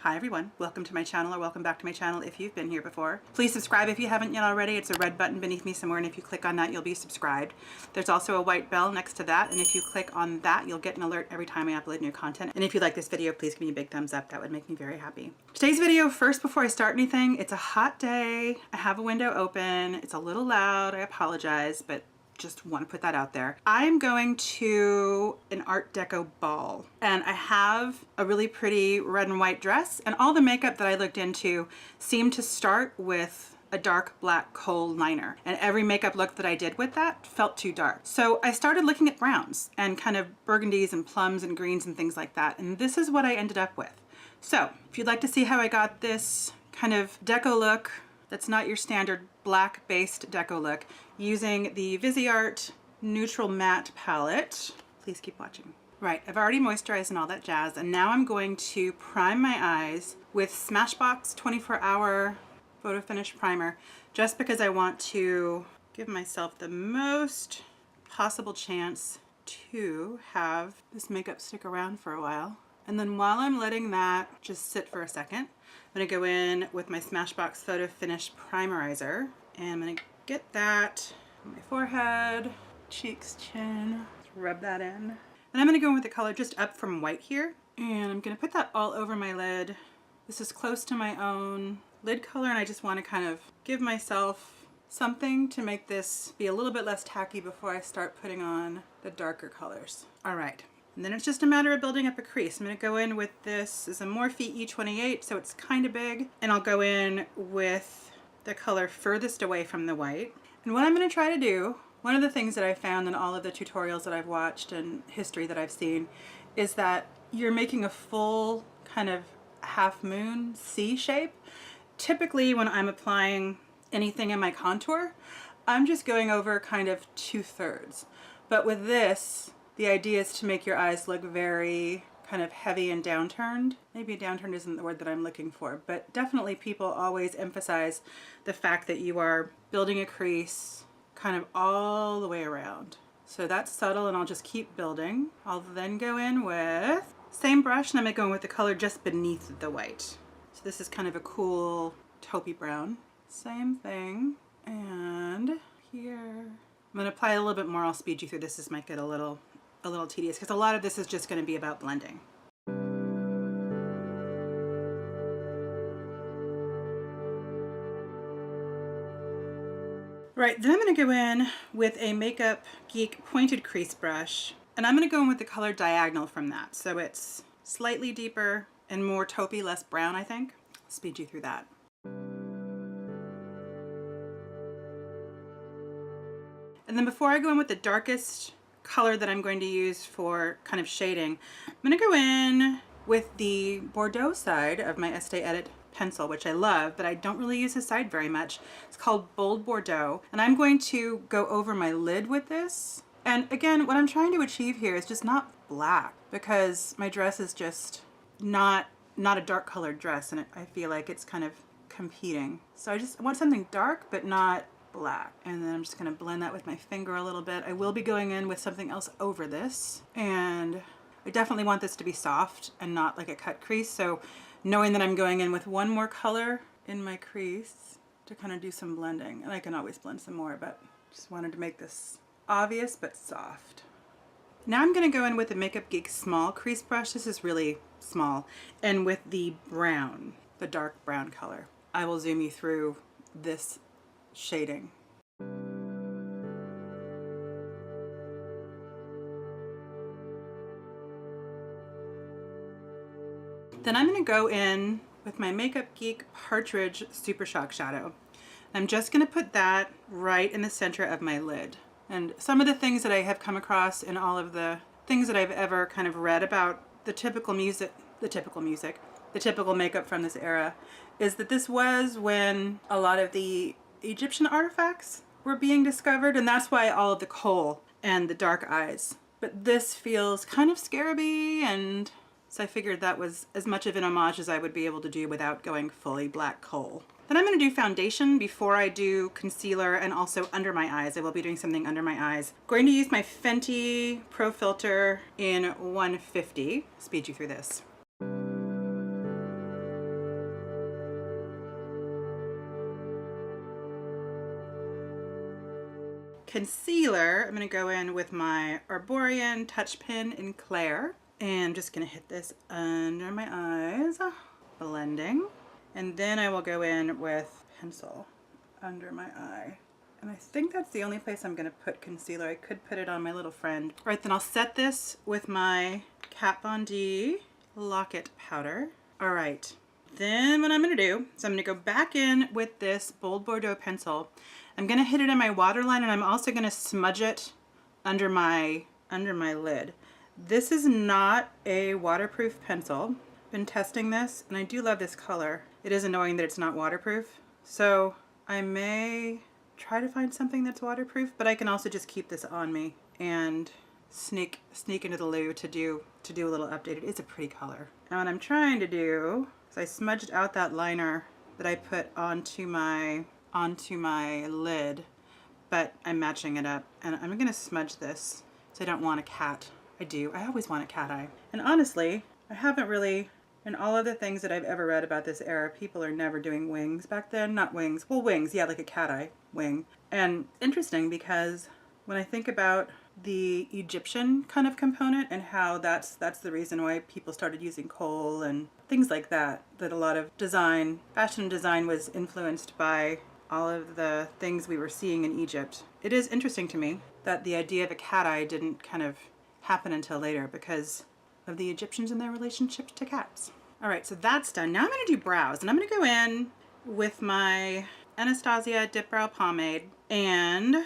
Hi everyone, welcome to my channel, or welcome back to my channel if you've been here before. Please subscribe if you haven't yet already. It's a red button beneath me somewhere, and if you click on that you'll be subscribed. There's also a white bell next to that, and if you click on that you'll get an alert every time I upload new content. And if you like this video, please give me a big thumbs up. That would make me very happy. Today's video, first before I start anything, it's a hot day. I have a window open. It's a little loud, I apologize, but just want to put that out there. I'm going to an Art Deco ball, and I have a really pretty red and white dress, and all the makeup that I looked into seemed to start with a dark black kohl liner, and every makeup look that I did with that felt too dark. So I started looking at browns and kind of burgundies and plums and greens and things like that, and this is what I ended up with. So if you'd like to see how I got this kind of deco look that's not your standard black based deco look, using the Viseart Neutral Matte palette, please keep watching. Right, I've already moisturized and all that jazz, and now I'm going to prime my eyes with Smashbox 24-hour photo finish primer, just because I want to give myself the most possible chance to have this makeup stick around for a while. And then while I'm letting that just sit for a second, I'm going to go in with my Smashbox Photo Finish Primerizer, and I'm going to get that on my forehead, cheeks, chin, rub that in. And I'm going to go in with the color just up from white here, and I'm going to put that all over my lid. This is close to my own lid color, and I just want to kind of give myself something to make this be a little bit less tacky before I start putting on the darker colors. All right. And then it's just a matter of building up a crease. I'm going to go in with this is a Morphe E28, so it's kind of big. And I'll go in with the color furthest away from the white. And what I'm going to try to do, one of the things that I found in all of the tutorials that I've watched and history that I've seen, is that you're making a full kind of half moon C shape. Typically when I'm applying anything in my contour, I'm just going over kind of 2/3. But with this, the idea is to make your eyes look very kind of heavy and downturned. Maybe downturned isn't the word that I'm looking for, but definitely people always emphasize the fact that you are building a crease kind of all the way around. So that's subtle, and I'll just keep building. I'll then go in with same brush, and I'm going to go in with the color just beneath the white. So this is kind of a cool taupey brown. Same thing, and here. I'm going to apply a little bit more. I'll speed you through this. This might get a little tedious because a lot of this is just going to be about blending. Right, then I'm going to go in with a Makeup Geek pointed crease brush, and I'm going to go in with the color diagonal from that. So it's slightly deeper and more taupey, less brown, I think. I'll speed you through that. And then before I go in with the darkest color that I'm going to use for kind of shading, I'm going to go in with the Bordeaux side of my Estee Edit pencil, which I love, but I don't really use this side very much. It's called Bold Bordeaux, and I'm going to go over my lid with this. And again, what I'm trying to achieve here is just not black, because my dress is just not a dark colored dress, and I feel like it's kind of competing. So I want something dark, but not black. And then I'm just going to blend that with my finger a little bit. I will be going in with something else over this, and I definitely want this to be soft and not like a cut crease. So knowing that I'm going in with one more color in my crease to kind of do some blending, and I can always blend some more, but just wanted to make this obvious but soft. Now I'm going to go in with the Makeup Geek small crease brush. This is really small, and with the brown, the dark brown color. I will zoom you through this shading. Then I'm going to go in with my Makeup Geek Partridge Super Shock Shadow. I'm just going to put that right in the center of my lid. And some of the things that I have come across in all of the things that I've ever kind of read about the typical makeup from this era is that this was when a lot of the Egyptian artifacts were being discovered, and that's why all of the kohl and the dark eyes. But this feels kind of scarabee, and so I figured that was as much of an homage as I would be able to do without going fully black kohl. Then I'm going to do foundation before I do concealer, and also under my eyes. I will be doing something under my eyes. I'm going to use my Fenty Pro Filter in 150. Speed you through this. concealer, I'm going to go in with my Erborian Touch Pen in Clair. And I'm just going to hit this under my eyes, blending. And then I will go in with pencil under my eye. And I think that's the only place I'm going to put concealer. I could put it on my little friend. All right, then I'll set this with my Kat Von D Locket Powder. All right, then what I'm going to do is I'm going to go back in with this Bold Bordeaux pencil. I'm going to hit it in my waterline, and I'm also going to smudge it under my lid. This is not a waterproof pencil. Been testing this, and I do love this color. It is annoying that it's not waterproof, so I may try to find something that's waterproof, but I can also just keep this on me and sneak into the loo to do a little updated. It's a pretty color. Now what I'm trying to do is I smudged out that liner that I put onto my lid, but I'm matching it up, and I'm gonna smudge this so I don't want a cat. I always want a cat eye. And honestly, I haven't really, in all of the things that I've ever read about this era, people are never doing wings back then. Not wings, well, wings, yeah, like a cat eye wing. And interesting, because when I think about the Egyptian kind of component and how that's the reason why people started using kohl and things like that, that a lot of design, fashion design was influenced by all of the things we were seeing in Egypt. It is interesting to me that the idea of a cat eye didn't kind of happen until later because of the Egyptians and their relationship to cats. All right, so that's done. Now I'm gonna do brows, and I'm gonna go in with my Anastasia Dip Brow Pomade, and I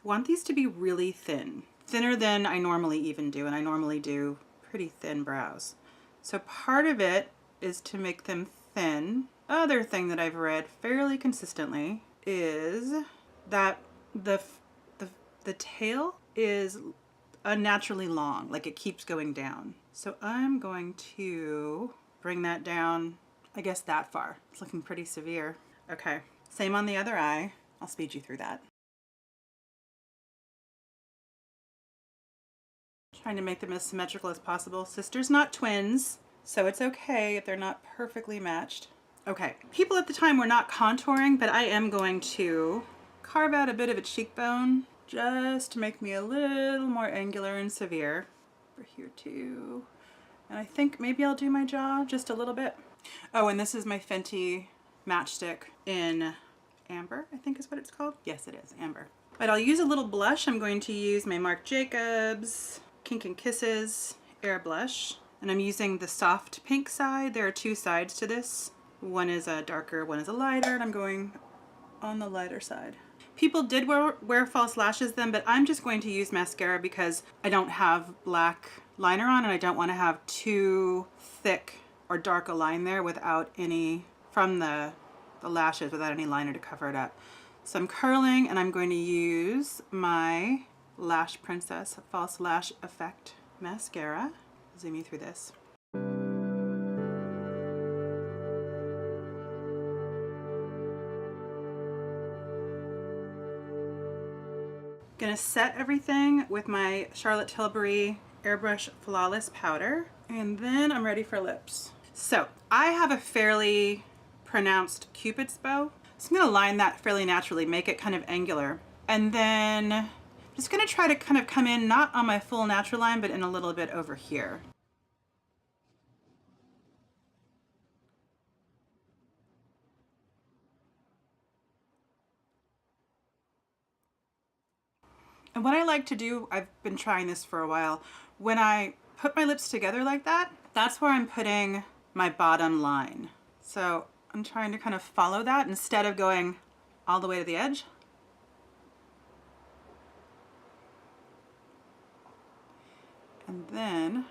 want these to be really thin. Thinner than I normally even do, and I normally do pretty thin brows. So part of it is to make them thin. Other thing that I've read fairly consistently is that the tail is unnaturally long, like it keeps going down. So I'm going to bring that down, I guess that far. It's looking pretty severe. Okay, same on the other eye. I'll speed you through that. Trying to make them as symmetrical as possible. Sisters, not twins, so it's okay if they're not perfectly matched. Okay, people at the time were not contouring, but I am going to carve out a bit of a cheekbone just to make me a little more angular and severe. Over here too. And I think maybe I'll do my jaw just a little bit. Oh, and this is my Fenty matchstick in Amber, I think is what it's called. Yes, it is, Amber. But I'll use a little blush. I'm going to use my Marc Jacobs Kink and Kisses Air Blush. And I'm using the soft pink side. There are two sides to this. One is a darker, one is a lighter, and I'm going on the lighter side. People did wear false lashes then, but I'm just going to use mascara because I don't have black liner on, and I don't want to have too thick or dark a line there without any, from the lashes, without any liner to cover it up. So I'm curling, and I'm going to use my Lash Princess False Lash Effect mascara. Zoom you through this. Gonna set everything with my Charlotte Tilbury Airbrush Flawless Powder, and then I'm ready for lips. So I have a fairly pronounced Cupid's bow, so I'm gonna line that fairly naturally, make it kind of angular, and then I'm just gonna try to kind of come in not on my full natural line, but in a little bit over here. And what I like to do, I've been trying this for a while, when I put my lips together like that, that's where I'm putting my bottom line. So I'm trying to kind of follow that instead of going all the way to the edge. And then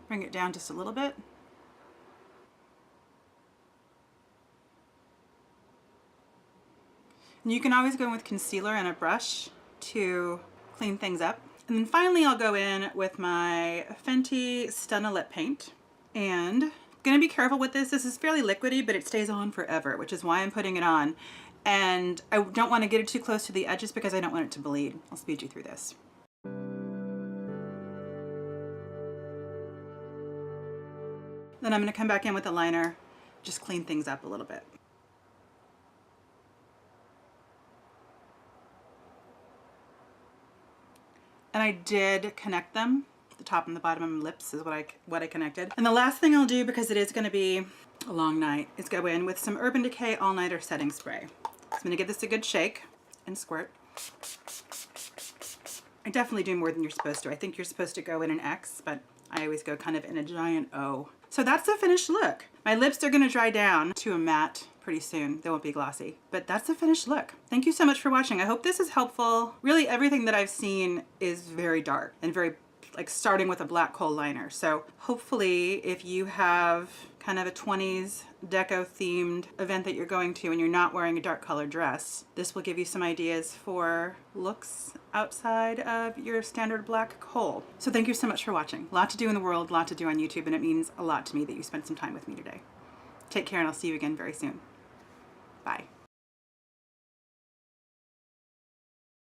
bring it down just a little bit. And you can always go in with concealer and a brush to clean things up. And then finally I'll go in with my Fenty Stunna Lip Paint. And I'm gonna be careful with this. This is fairly liquidy, but it stays on forever, which is why I'm putting it on. And I don't want to get it too close to the edges because I don't want it to bleed. I'll speed you through this. Then I'm gonna come back in with a liner just clean things up a little bit. And I did connect them. The top and the bottom of my lips is what I connected. And the last thing I'll do, because it is going to be a long night, is go in with some Urban Decay All Nighter Setting Spray. So I'm going to give this a good shake and squirt. I definitely do more than you're supposed to. I think you're supposed to go in an X, but I always go kind of in a giant O. So that's the finished look. My lips are going to dry down to a matte pretty soon. They won't be glossy, but that's the finished look. Thank you so much for watching. I hope this is helpful. Really, everything that I've seen is very dark and very, like, starting with a black kohl liner. So hopefully if you have kind of a 20s deco themed event that you're going to and you're not wearing a dark colored dress, this will give you some ideas for looks outside of your standard black kohl. So thank you so much for watching. A lot to do in the world, a lot to do on YouTube, and it means a lot to me that you spent some time with me today. Take care, and I'll see you again very soon. Bye.